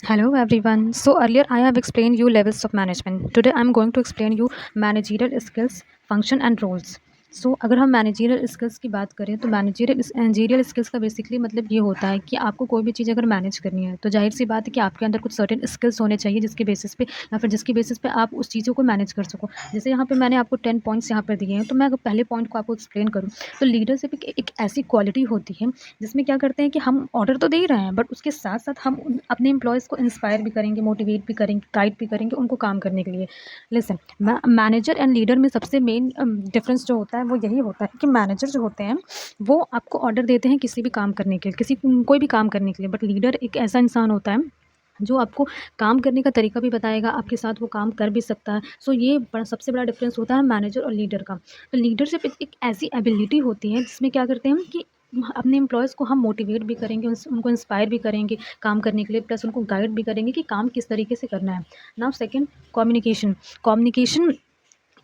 Hello everyone. So earlier I have explained you levels of management. Today I am going to explain you managerial skills, function and roles. सो अगर हम managerial skills की बात करें तो managerial skills का basically मतलब ये होता है कि आपको कोई भी चीज़ अगर मैनेज करनी है तो जाहिर सी बात है कि आपके अंदर कुछ सर्टेन स्किल्स होने चाहिए जिसके बेसिस पे या फिर जिसकी बेसिस पे आप उस चीज़ों को मैनेज कर सको। जैसे यहाँ पे मैंने आपको 10 पॉइंट्स यहाँ पर दिए हैं, तो मैं अगर पहले पॉइंट को आपको एक्सप्लेन करूँ तो लीडरशिप एक ऐसी क्वालिटी होती है जिसमें क्या करते हैं कि हम ऑर्डर तो दे ही रहे हैं बट उसके साथ साथ हम अपने एम्प्लॉयज़ को इंस्पायर भी करेंगे, मोटिवेट भी करेंगे, गाइड भी करेंगे उनको काम करने के लिए। लिसन, मैनेजर एंड लीडर में सबसे मेन डिफरेंस जो होता है वो यही होता है कि मैनेजर जो होते हैं वो आपको ऑर्डर देते हैं किसी भी काम करने के लिए, कोई भी काम करने के लिए, बट लीडर एक ऐसा इंसान होता है जो आपको काम करने का तरीका भी बताएगा, आपके साथ वो काम कर भी सकता है। सो ये सबसे बड़ा डिफरेंस होता है मैनेजर और लीडर का। तो लीडरशिप एक ऐसी एबिलिटी होती है जिसमें क्या करते हैं हम कि अपने एम्प्लॉयज़ को हम मोटिवेट भी करेंगे, उनको इंस्पायर भी करेंगे काम करने के लिए, प्लस उनको गाइड भी करेंगे कि काम किस तरीके से करना है। Now second, communication. कम्युनिकेशन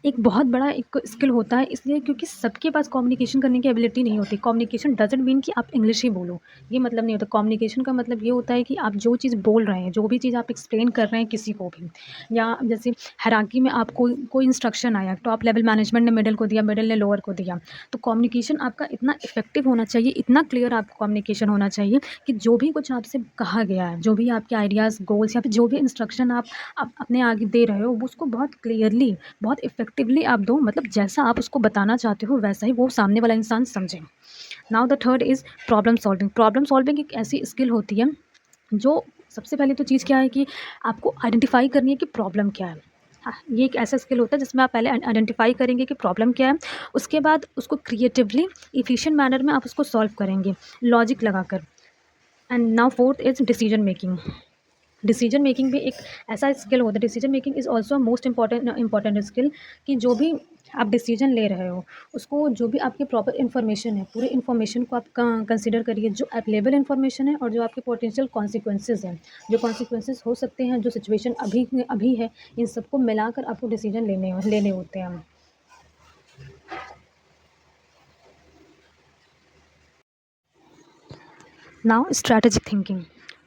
एक बहुत बड़ा एक स्किल होता है, इसलिए क्योंकि सबके पास कम्युनिकेशन करने की एबिलिटी नहीं होती। कम्युनिकेशन डज़न्ट मीन कि आप इंग्लिश ही बोलो, ये मतलब नहीं होता। कम्युनिकेशन का मतलब ये होता है कि आप जो चीज़ बोल रहे हैं, जो भी चीज़ आप एक्सप्लेन कर रहे हैं किसी को भी, या जैसे हायरार्की में आपको कोई इंस्ट्रक्शन आया, टॉप लेवल मैनेजमेंट ने मिडल को दिया, मिडल ने लोअर को दिया, तो कम्युनिकेशन आपका इतना इफेक्टिव होना चाहिए, इतना क्लियर आपका कम्युनिकेशन होना चाहिए कि जो भी कुछ आपसे कहा गया है, जो भी आपके आइडियाज़, गोल्स या फिर जो भी इंस्ट्रक्शन आप अपने आगे दे रहे हो, वो उसको बहुत क्लियरली, बहुत इफ़ेक्टिवली आप दो, मतलब जैसा आप उसको बताना चाहते हो वैसा ही वो सामने वाला इंसान समझे। Now the third is problem solving. Problem solving एक ऐसी स्किल होती है जो सबसे पहले तो चीज़ क्या है कि आपको आइडेंटिफ़ाई करनी है कि प्रॉब्लम क्या है। हाँ, ये एक ऐसा स्किल होता है जिसमें आप पहले आइडेंटिफ़ाई करेंगे कि प्रॉब्लम क्या है, उसके बाद उसको क्रिएटिवली, एफिशिएंट मैनर में आप उसको सॉल्व करेंगे, लॉजिक लगाकर। And now fourth is decision making. Decision making भी एक ऐसा स्किल होता है, decision making is also most important skill, कि जो भी आप डिसीजन ले रहे हो उसको, जो भी आपकी प्रॉपर इन्फॉर्मेशन है, पूरे इन्फॉर्मेशन को आप कंसिडर करिए, जो अवेलेबल इन्फॉर्मेशन है और जो आपके पोटेंशियल कॉन्सिक्वेंसेज हैं, जो कॉन्सिक्वेंसेज हो सकते हैं, जो सिचुएशन अभी अभी है, इन सबको मिलाकर आपको डिसीजन लेने होते हैं। Now strategic thinking.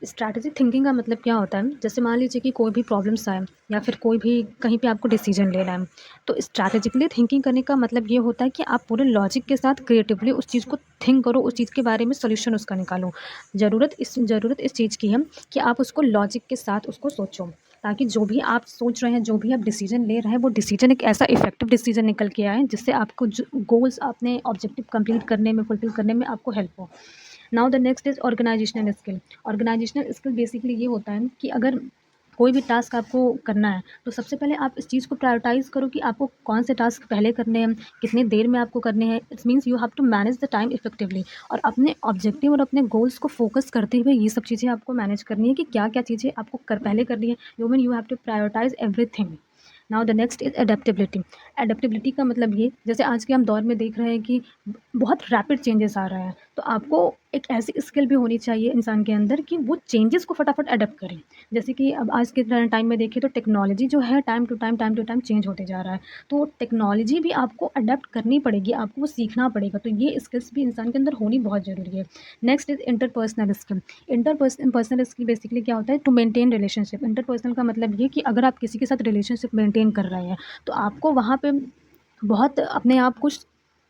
Strategic thinking का मतलब क्या होता है, जैसे मान लीजिए कि कोई भी प्रॉब्लम्स आए या फिर कोई भी कहीं पे आपको डिसीजन लेना है, तो स्ट्रैटेजिकली थिंकिंग करने का मतलब ये होता है कि आप पूरे लॉजिक के साथ क्रिएटिवली उस चीज़ को थिंक करो, उस चीज़ के बारे में सोल्यूशन उसका निकालो। ज़रूरत इस चीज़ की है कि आप उसको लॉजिक के साथ उसको सोचो, ताकि जो भी आप सोच रहे हैं, जो भी आप डिसीजन ले रहे हैं, वो डिसीजन एक ऐसा इफेक्टिव डिसीजन निकल के आए जिससे आपको जो गोल्स, अपने ऑब्जेक्टिव कंप्लीट करने में, फुलफिल करने में आपको हेल्प हो। Now the next is organisational skill. Organisational skill basically ये होता है कि अगर कोई भी टास्क आपको करना है तो सबसे पहले आप इस चीज़ को प्रायोरिटाइज़ करो कि आपको कौन से टास्क पहले करने हैं, कितनी देर में आपको करने हैं। It's means you have to manage the time effectively, और अपने ऑब्जेक्टिव और अपने गोल्स को फोकस करते हुए ये सब चीज़ें आपको मैनेज करनी है कि क्या क्या चीज़ें आपको पहले करनी है। You have to prioritise everything. Now the next is adaptability. Adaptability का मतलब ये, जैसे आज के हम दौर में देख रहे हैं कि बहुत रैपिड चेंजेस आ रहे हैं, तो आपको एक ऐसी स्किल भी होनी चाहिए इंसान के अंदर कि वो चेंजेस को फटाफट अडेप्ट करें। जैसे कि अब आज के टाइम में देखें तो टेक्नोलॉजी जो है टाइम टू टाइम चेंज होते जा रहा है, तो टेक्नोलॉजी भी आपको अडेप्ट करनी पड़ेगी, आपको वो सीखना पड़ेगा, तो ये स्किल्स भी इंसान के अंदर होनी बहुत ज़रूरी है। Next is interpersonal skill. Personal skill basically क्या होता है, टू मेंटेन रिलेशनशिप। इंटरपर्सनल का मतलब ये कि अगर आप किसी के साथ रिलेशनशिप मेंटेन कर रहे हैं तो आपको वहाँ पे बहुत अपने आप को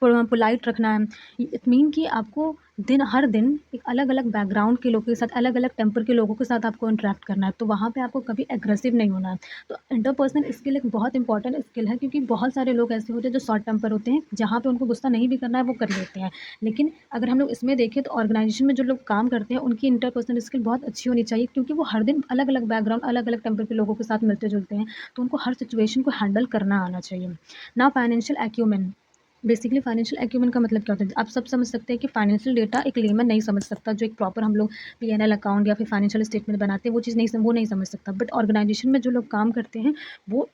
पोलाइट रखना है। इट मीन कि आपको हर दिन एक अलग-अलग बैकग्राउंड के लोगों के साथ, अलग-अलग टेम्पर के लोगों के साथ आपको इंटरैक्ट करना है, तो वहाँ पे आपको कभी एग्रेसिव नहीं होना है। तो इंटरपर्सनल स्किल एक बहुत इंपॉर्टेंट स्किल है, क्योंकि बहुत सारे लोग ऐसे होते हैं जो शॉर्ट टेम्पर होते हैं, जहाँ पे उनको गुस्सा नहीं भी करना है वो कर लेते हैं। लेकिन अगर हम लोग इसमें देखें तो ऑर्गेनाइजेशन में जो लोग काम करते हैं उनकी इंटरपर्सनल स्किल बहुत अच्छी होनी चाहिए, क्योंकि वो हर दिन अलग-अलग बैकग्राउंड, अलग-अलग टेम्पर के लोगों के साथ मिलते-जुलते हैं, तो उनको हर सिचुएशन को हैंडल करना आना चाहिए। ना financial acumen. Basically financial acumen का मतलब क्या होता है, आप सब समझ सकते हैं कि फाइनेंशियल डेटा एक लेमन नहीं समझ सकता, जो एक प्रॉपर हम लोग पीएनएल अकाउंट या फिर फाइनेंशियल स्टेटमेंट बनाते हैं वो चीज़ नहीं, वो नहीं समझ सकता, बट ऑर्गेनाइजेशन में जो लोग काम करते हैं वो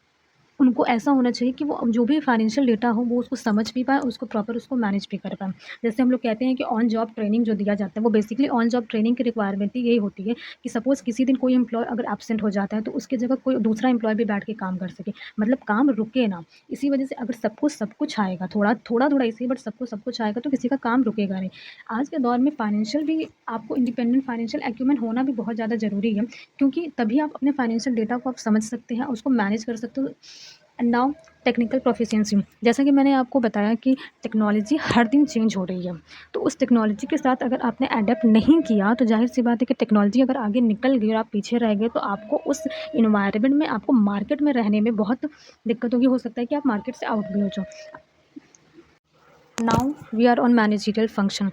उनको ऐसा होना चाहिए कि वो जो भी फाइनेंशियल डेटा हो वो उसको समझ भी पाएँ, उसको प्रॉपर उसको मैनेज भी कर पाएँ। जैसे हम लोग कहते हैं कि ऑन जॉब ट्रेनिंग जो दिया जाता है, वो बेसिकली ऑन जॉब ट्रेनिंग की रिक्वायरमेंट ही यही होती है कि सपोज़ किसी दिन कोई एम्प्लॉय अगर एब्सेंट हो जाता है, तो उसकी जगह कोई दूसरा एम्प्लॉय भी बैठ के काम कर सके। मतलब काम रुके ना। इसी वजह से अगर सबको सब कुछ आएगा, थोड़ा-थोड़ा ही सही बट सबको सब कुछ आएगा, तो किसी का काम रुकेगा नहीं। आज के दौर में फाइनेंशियल भी आपको इंडिपेंडेंट फाइनेंशियल एक्यूमेंट होना भी बहुत ज़्यादा ज़रूरी है, क्योंकि तभी आप अपने फाइनेंशियल डेटा को आप समझ सकते हैं, उसको मैनेज कर सकते हो। एंड नाउ टेक्निकल प्रोफिशिएंसी, जैसा कि मैंने आपको बताया कि टेक्नोलॉजी हर दिन चेंज हो रही है, तो उस टेक्नोलॉजी के साथ अगर आपने अडेप्ट नहीं किया, तो ज़ाहिर सी बात है कि टेक्नोलॉजी अगर आगे निकल गई और आप पीछे रह गए, तो आपको उस इन्वायरमेंट में, आपको मार्केट में रहने में बहुत दिक्कत होगी। हो सकता है कि आप मार्केट से आउट भी हो जाओ। Now we are on managerial function.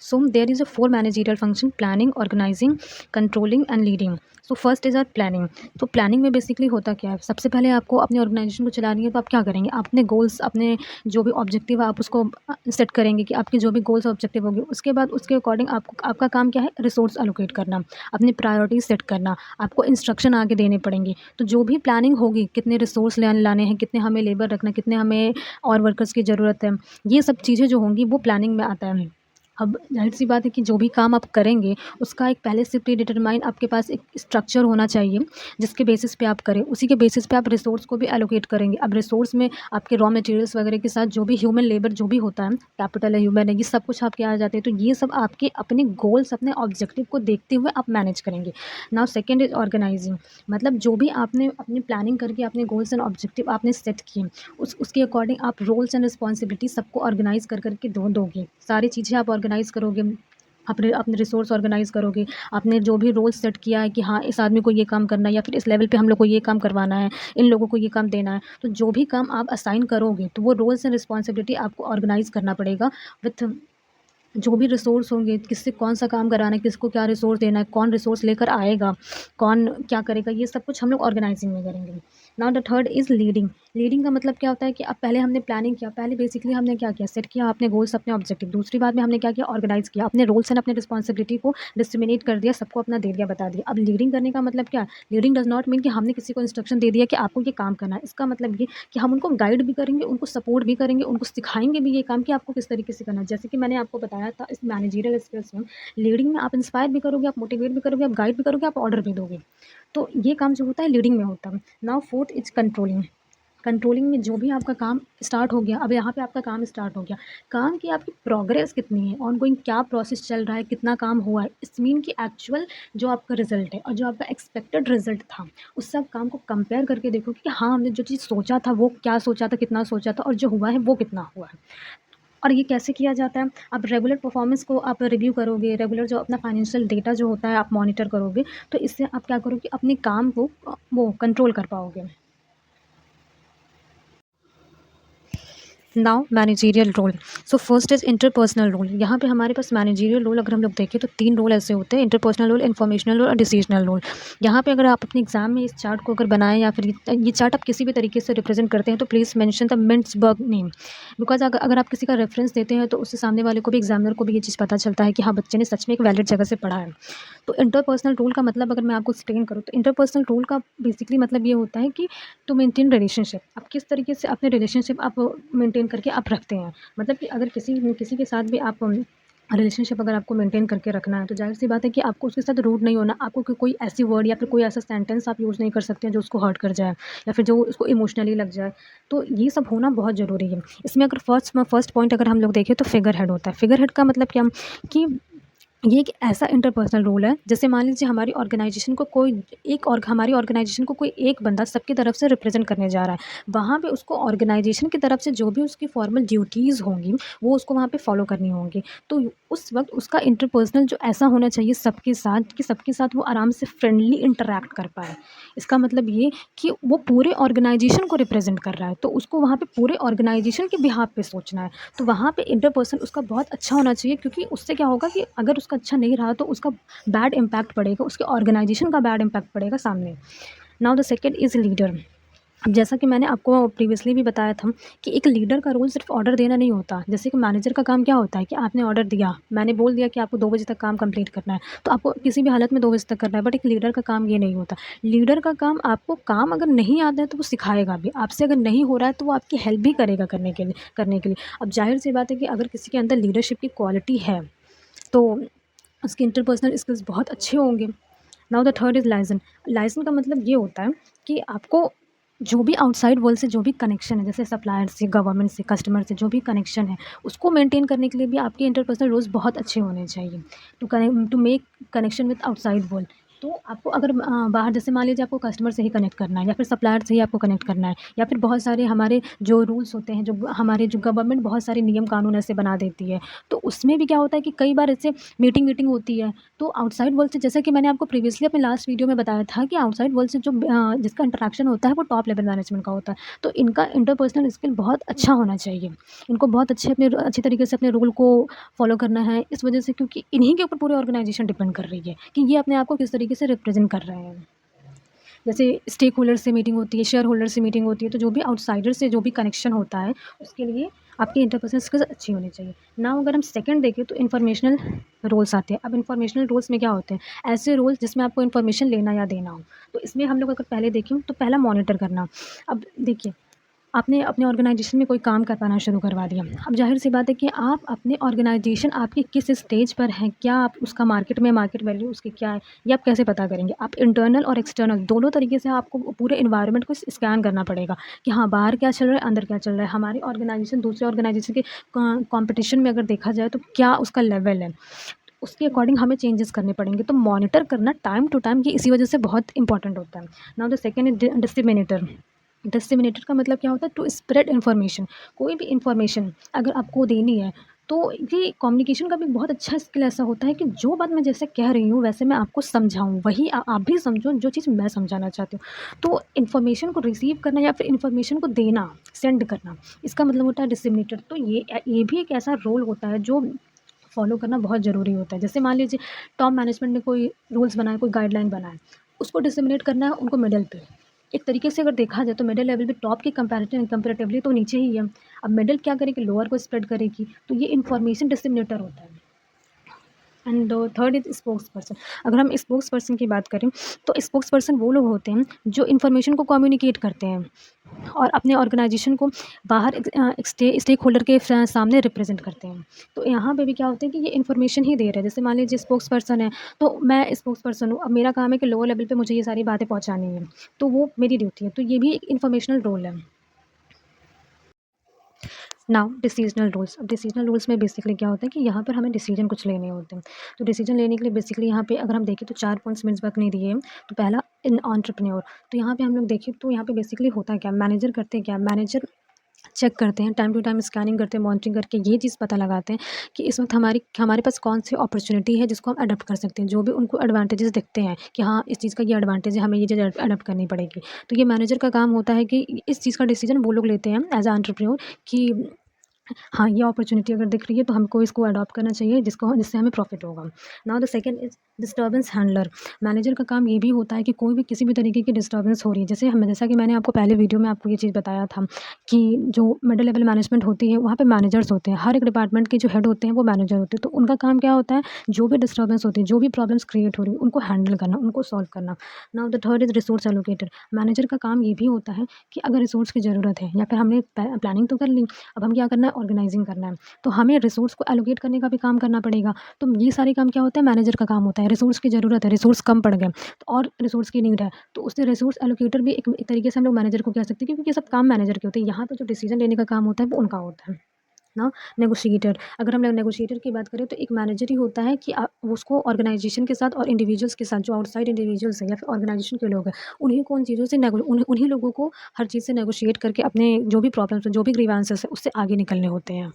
So there is a 4 managerial function: planning, organizing, controlling and leading. So first is our planning. तो प्लानिंग में बेसिकली होता क्या है, सबसे पहले आपको अपने ऑर्गेनाइजेशन को चलानी है, तो आप क्या करेंगे, अपने गोल्स, अपने जो भी ऑब्जेक्टिव है आप उसको सेट करेंगे कि आपके जो भी गोल्स ऑब्जेक्टिव होंगे, उसके बाद उसके अकॉर्डिंग आपको, आपका काम क्या है, रिसोर्स एलोकेट करना, अपनी प्रायोरिटी सेट करना, आपको इंस्ट्रक्शन आगे देने पड़ेंगे। तो जो भी प्लानिंग होगी, कितने रिसोर्स लाने हैं, कितने हमें लेबर रखना, कितने हमें और वर्कर्स की ज़रूरत है, ये सब चीज़ें जो होंगी वो प्लानिंग में आता है। अब ज़ाहिर-सी बात है कि जो भी काम आप करेंगे, उसका एक पहले से प्री डिटरमाइन आपके पास एक स्ट्रक्चर होना चाहिए, जिसके बेसिस पे आप करें। उसी के बेसिस पे आप रिसोर्स को भी एलोकेट करेंगे। अब रिसोर्स में आपके रॉ मटेरियल्स वगैरह के साथ जो भी ह्यूमन लेबर जो भी होता है, कैपिटल है, ह्यूमन है, ये सब कुछ आपके आ जाते हैं। तो ये सब आपके अपने गोल्स, अपने ऑब्जेक्टिव को देखते हुए आप मैनेज करेंगे। नाउ सेकंड इज़ ऑर्गेनाइजिंग, मतलब जो भी आपने अपनी प्लानिंग करके अपने गोल्स एंड ऑब्जेक्टिव आपने सेट किए, उसके अकॉर्डिंग आप रोल्स एंड रिस्पॉन्सिबिलिटी सबको ऑर्गेनाइज़ कर के दोगे। सारी चीज़ें आप ऑर्गेनाइज़ करोगे, अपने अपने रिसोर्स ऑर्गेनाइज़ करोगे, आपने जो भी रोल सेट किया है कि हाँ, इस आदमी को ये काम करना है या फिर इस लेवल पे हम लोग को ये काम करवाना है, इन लोगों को ये काम देना है। तो जो भी काम आप असाइन करोगे, तो वो रोल्स एंड रिस्पॉन्सिबिलिटी आपको ऑर्गेनाइज़ करना पड़ेगा विथ जो भी रिसोर्स होंगे, किससे कौन-सा काम कराना है, किसको क्या रिसोर्स देना है, कौन रिसोर्स लेकर आएगा, कौन क्या करेगा, ये सब कुछ हम लोग ऑर्गेनाइज़िंग में करेंगे। Now the third is leading. Leading का मतलब क्या होता है कि अब पहले हमने प्लानिंग किया, पहले बेसिकली हमने क्या किया, सेट किया अपने गोल्स, अपने ऑब्जेक्टिव। दूसरी बात में हमने क्या किया, ऑर्गेनाइज़ किया, अपने रोल्स एंड अपने रिस्पॉन्सिबिलिटी को डिस्क्रिमिनेट कर दिया, सबको अपना दे दिया, बता दिया। अब लीडिंग करने का मतलब क्या है? लीडिंग डज़ नॉट मीन कि हमने किसी को इंस्ट्रक्शन दे दिया कि आपको ये काम करना है। इसका मतलब ये कि हम उनको गाइड भी करेंगे, उनको सपोर्ट भी करेंगे, उनको सिखाएँगे भी ये काम कि आपको किस तरीके से करना है। जैसे कि मैंने आपको बताया था, इस मैनेजरियल स्किल्स में लीडिंग में आप इंस्पायर भी करोगे, आप मोटिवेट भी करोगे, आप गाइड भी करोगे, आप ऑर्डर भी दोगे। तो ये काम जो होता है लीडिंग में होता है। Now fourth is controlling. Controlling में जो भी आपका काम स्टार्ट हो गया, अब यहाँ पे आपका काम स्टार्ट हो गया, काम की आपकी प्रोग्रेस कितनी है, ऑनगोइंग क्या प्रोसेस चल रहा है, कितना काम हुआ है, इट्स मीन कि एक्चुअल जो आपका रिजल्ट है और जो आपका एक्सपेक्टेड रिजल्ट था, उस सब काम को कंपेयर करके देखो कि हाँ, हमने जो चीज़ सोचा था वो क्या सोचा था, कितना सोचा था और जो हुआ है वो कितना हुआ है। और ये कैसे किया जाता है? आप रेगुलर परफॉर्मेंस को आप रिव्यू करोगे, रेगुलर जो अपना फाइनेंशियल डेटा जो होता है आप मॉनिटर करोगे, तो इससे आप क्या करोगे, अपने काम को वो कंट्रोल कर पाओगे। Now managerial role. So first is interpersonal role. यहाँ पे हमारे पास मैनेजरियल रोल अगर हम लोग देखें तो 3 रोल ऐसे होते हैं: इंटरपर्सनल रोल, इन्फॉर्मेशनल रोल और डिसीजनल रोल। यहाँ पे अगर आप अपने एग्जाम में इस चार्ट को अगर बनाएं या फिर ये चार्ट आप किसी भी तरीके से रिप्रेजेंट करते हैं, तो please mention the Mintzberg name, because अगर आप किसी का रेफरेंस देते हैं तो उससे सामने वाले को भी, एग्जामिनर को भी ये चीज़ पता चलता है कि हाँ, बच्चे ने सच में एक वैलिड जगह से पढ़ा है। तो इंटरपर्सनल रोल का मतलब अगर मैं आपको एक्सप्लेन करूँ, तो इंटरपर्सनल रोल का बेसिकली मतलब ये होता है कि टू मेंटेन रिलेशनशिप, आप किस तरीके से अपने रिलेशनशिप आप मेंटेन करके आप रखते हैं। मतलब कि अगर किसी के साथ भी आप रिलेशनशिप अगर आपको मेंटेन करके रखना है, तो ज़ाहिर सी बात है कि आपको उसके साथ रूड नहीं होना, आपको कोई ऐसी वर्ड या फिर कोई ऐसा सेंटेंस आप यूज़ नहीं कर सकते हैं जो उसको हर्ट कर जाए या फिर जो उसको इमोशनली लग जाए। तो ये सब होना बहुत ज़रूरी है। इसमें अगर फर्स्ट पॉइंट अगर हम लोग देखें तो फिगर हेड होता है। फिगर हेड का मतलब क्या कि ये एक ऐसा इंटरपर्सनल रोल है, जैसे मान लीजिए हमारी ऑर्गेनाइजेशन को कोई हमारी ऑर्गेनाइजेशन को कोई एक बंदा सबकी तरफ से रिप्रेजेंट करने जा रहा है। वहाँ पे उसको ऑर्गेनाइजेशन की तरफ से जो भी उसकी फॉर्मल ड्यूटीज़ होंगी, वो उसको वहाँ पे फॉलो करनी होंगी। तो उस वक़्त उसका इंटरपर्सनल जो ऐसा होना चाहिए सबके साथ, कि सबके साथ वो आराम से फ्रेंडली इंटरैक्ट कर पाए। इसका मतलब ये कि वो पूरे ऑर्गेनाइजेशन को रिप्रेजेंट कर रहा है, तो उसको वहाँ पे पूरे ऑर्गेनाइजेशन के बिहाफ़ पे सोचना है। तो वहाँ पे इंटरपर्सन उसका बहुत अच्छा होना चाहिए, क्योंकि उससे क्या होगा कि अगर उसका अच्छा नहीं रहा तो उसका बैड इम्पैक्ट पड़ेगा, उसके ऑर्गेनाइजेशन का बैड इम्पैक्ट पड़ेगा सामने। Now the second is leader. अब जैसा कि मैंने आपको प्रीवियसली भी बताया था कि एक लीडर का रोल सिर्फ़ ऑर्डर देना नहीं होता। जैसे कि मैनेजर का काम क्या होता है कि आपने ऑर्डर दिया, मैंने बोल दिया कि आपको 2 बजे तक काम कंप्लीट करना है, तो आपको किसी भी हालत में 2 बजे तक करना है, बट एक लीडर का काम ये नहीं होता। लीडर का काम आपको काम अगर नहीं आता है तो वो सिखाएगा भी, आपसे अगर नहीं हो रहा है तो वो आपकी हेल्प भी करेगा करने के लिए। अब ज़ाहिर-सी बात है कि अगर किसी के अंदर लीडरशिप की क्वालिटी है, तो उसके इंटरपर्सनल स्किल्स बहुत अच्छे होंगे। Now the third is liaison. Liaison का मतलब ये होता है कि आपको जो भी आउटसाइड वर्ल्ड से जो भी कनेक्शन है, जैसे सप्लायर से, गवर्नमेंट से, कस्टमर से जो भी कनेक्शन है, उसको मेंटेन करने के लिए भी आपके इंटरपर्सनल रोल्स बहुत अच्छे होने चाहिए to make connection with outside world. तो आपको अगर बाहर जैसे मान लीजिए आपको कस्टमर से ही कनेक्ट करना है या फिर सप्लायर से ही आपको कनेक्ट करना है, या फिर बहुत सारे हमारे जो रूल्स होते हैं, जो हमारे जो गवर्नमेंट बहुत सारे नियम कानून ऐसे बना देती है, तो उसमें भी क्या होता है कि कई बार ऐसे मीटिंग वीटिंग होती है, तो आउटसाइड वर्ल्ड से, जैसा कि मैंने आपको प्रीवियसली अपने लास्ट वीडियो में बताया था कि आउटसाइड वर्ल्ड से जो जिसका इंटरेक्शन होता है वो टॉप लेवल मैनेजमेंट का होता है। तो इनका इंटरपर्सनल स्किल बहुत अच्छा होना चाहिए। इनको बहुत अच्छे तरीके से अपने रोल को फॉलो करना है, इस वजह से क्योंकि इन्हीं के ऊपर पूरी ऑर्गेनाइजेशन डिपेंड कर रही है कि ये अपने आप को किस तरीके से रिप्रेजेंट कर रहे हैं। जैसे स्टेक होल्डर से मीटिंग होती है, शेयर होल्डर से मीटिंग होती है, तो जो भी आउटसाइडर से जो भी कनेक्शन होता है, उसके लिए आपकी इंटरपर्सनल स्किल्स अच्छी होनी चाहिए। नाउ अगर हम सेकंड देखें तो इन्फॉर्मेशनल रोल्स आते हैं। अब इन्फॉर्मेशनल रोल्स में क्या होते हैं? ऐसे रोल्स जिसमें आपको इन्फॉर्मेशन लेना या देना हो। तो इसमें हम लोग अगर पहले देखें तो पहला मॉनिटर करना। अब देखिए, आपने अपने ऑर्गेनाइजेशन में कोई काम करवाना शुरू करवा दिया। अब ज़ाहिर-सी बात है कि आप अपने ऑर्गेनाइजेशन आपकी किस स्टेज पर है, क्या आप उसका मार्केट वैल्यू उसकी क्या है, ये आप कैसे पता करेंगे? आप इंटरनल और एक्सटर्नल दोनों तरीके से आपको पूरे एनवायरनमेंट को स्कैन करना पड़ेगा कि हाँ, बाहर क्या चल रहा है, अंदर क्या चल रहा है। हमारी ऑर्गेनाइजेशन दूसरे ऑर्गेनाइजेशन के कॉम्पिटिशन में अगर देखा जाए तो क्या उसका लेवल है, उसके अकॉर्डिंग हमें चेंजेस करने पड़ेंगे। तो मॉनिटर करना टाइम टू टाइम ये इसी वजह से बहुत इंपॉर्टेंट होता है। Now the second is disseminator. Disseminator का मतलब क्या होता है? To spread information. कोई भी इन्फॉर्मेशन अगर आपको देनी है, तो ये कम्युनिकेशन का भी बहुत अच्छा स्किल ऐसा होता है कि जो बात मैं जैसे कह रही हूँ वैसे मैं आपको समझाऊँ, वही आप भी समझो जो चीज़ मैं समझाना चाहती हूँ। तो इन्फॉर्मेशन को रिसीव करना या फिर इन्फॉर्मेशन को देना, सेंड करना, इसका मतलब होता है डिसिमिनेटर। तो ये भी एक ऐसा रोल होता है जो फॉलो करना बहुत ज़रूरी होता है। जैसे मान लीजिए टॉप मैनेजमेंट ने कोई रूल्स बनाए, कोई गाइडलाइन बनाए, उसको डिसेमिनेट करना है उनको मिडल पे। एक तरीके से अगर देखा जाए तो मिडल लेवल पे टॉप के कंपैरेटिवली तो नीचे ही है। अब मिडल क्या करेगी? लोअर को स्प्रेड करेगी, तो ये इन्फॉर्मेशन डिसेमिनेटर होता है। And third is spokes person. अगर हम स्पोक्स पर्सन की बात करें, तो स्पोक्स पर्सन वो लोग होते हैं जो इन्फॉर्मेशन को कम्युनिकेट करते हैं और अपने ऑर्गेनाइजेशन को बाहर स्टेक होल्डर के सामने रिप्रेजेंट करते हैं। तो यहाँ पे भी क्या होता है कि ये इन्फॉर्मेशन ही दे रहे हैं। जैसे मान लीजिए स्पोक्स पर्सन है, तो मैं स्पोक्स पर्सन हूँ, अब मेरा काम है कि लोअर लेवल पे मुझे ये सारी बातें पहुँचानी है, तो वो मेरी ड्यूटी है। तो ये भी एक इन्फॉर्मेशनल रोल है। Now decisional rules. अब डिसीजनल रूल्स में बेसिकली क्या होता है कि यहाँ पर हमें डिसीजन कुछ लेने होते हैं। तो डिसीजन लेने के लिए बेसिकली यहाँ पे अगर हम देखें तो 4 पॉइंट्स मेंसबर्ग ने दिए हैं। तो पहला इन एंटरप्रेन्योर। तो यहाँ पे हम लोग देखें तो यहाँ पे बेसिकली होता क्या, मैनेजर करते क्या, मैनेजर चेक करते हैं, टाइम टू टाइम स्कैनिंग करते हैं, मॉनिटरिंग करके ये चीज़ पता लगाते हैं कि इस वक्त हमारे पास कौन सी अपॉर्चुनिटी है जिसको हम अडॉप्ट कर सकते हैं। जो भी उनको एडवांटेजेस दिखते हैं कि हाँ, इस चीज़ का ये एडवांटेज है, हमें ये चीज़ अडॉप्ट करनी पड़ेगी। तो ये मैनेजर का काम होता है कि इस चीज़ का डिसीजन वो लोग लेते हैं एज ए एंटरप्रेन्योर कि हाँ, ये अपॉर्च्युनिटी अगर दिख रही है तो हमको इसको अडॉप्ट करना चाहिए जिससे हमें प्रॉफ़िट होगा। Now the second is disturbance handler. Manager का काम ये भी होता है कि कोई भी किसी भी तरीके की डिस्टर्बेंस हो रही है, जैसा कि मैंने आपको पहले वीडियो में आपको ये चीज़ बताया था कि जो मिडल लेवल मैनेजमेंट होती है वहाँ पे मैनेजर्स होते हैं। हर एक डिपार्टमेंट के जो हेड होते हैं वो मैनेजर होते हैं। तो उनका काम क्या होता है, जो भी डिस्टर्बेंस होती है, जो भी प्रॉब्लम्स क्रिएट हो रही है उनको हैंडल करना, उनको सॉल्व करना। Now the third is resource allocator. Manager का काम ये भी होता है कि अगर रिसोर्स की ज़रूरत है या फिर हमने प्लानिंग तो कर ली, अब हम क्या करना है, ऑर्गेनाइज़िंग करना है। तो हमें रिसोर्स को एलोकेट करने का भी काम करना पड़ेगा। तो ये सारे काम क्या होता है, मैनेजर का काम होता है। रिसोर्स की ज़रूरत है, रिसोर्स कम पड़ गए तो और रिसोर्स की नीड है, तो उससे रिसोर्स एलोकेटर भी एक तरीके से हम लोग मैनेजर को कह सकते हैं, क्योंकि ये सब काम मैनेजर के होते हैं। यहाँ पे जो डिसीजन लेने का काम होता है वो उनका होता है ना। नेगोशिएटर। अगर हम लोग नेगोशिएटर की बात करें तो एक मैनेजर ही होता है कि उसको ऑर्गेनाइजेशन के साथ और इंडिविजुअल्स के साथ, जो आउटसाइड इंडिविजुअल्स हैं या फिर ऑर्गेनाइजेशन के लोग हैं, उन्हीं को उन चीज़ों से उन्हीं लोगों को हर चीज़ से नेगोशिएट करके अपने जो भी प्रॉब्लम्स हैं, जो भी ग्रीवेंसेस है, उससे आगे निकलने होते हैं।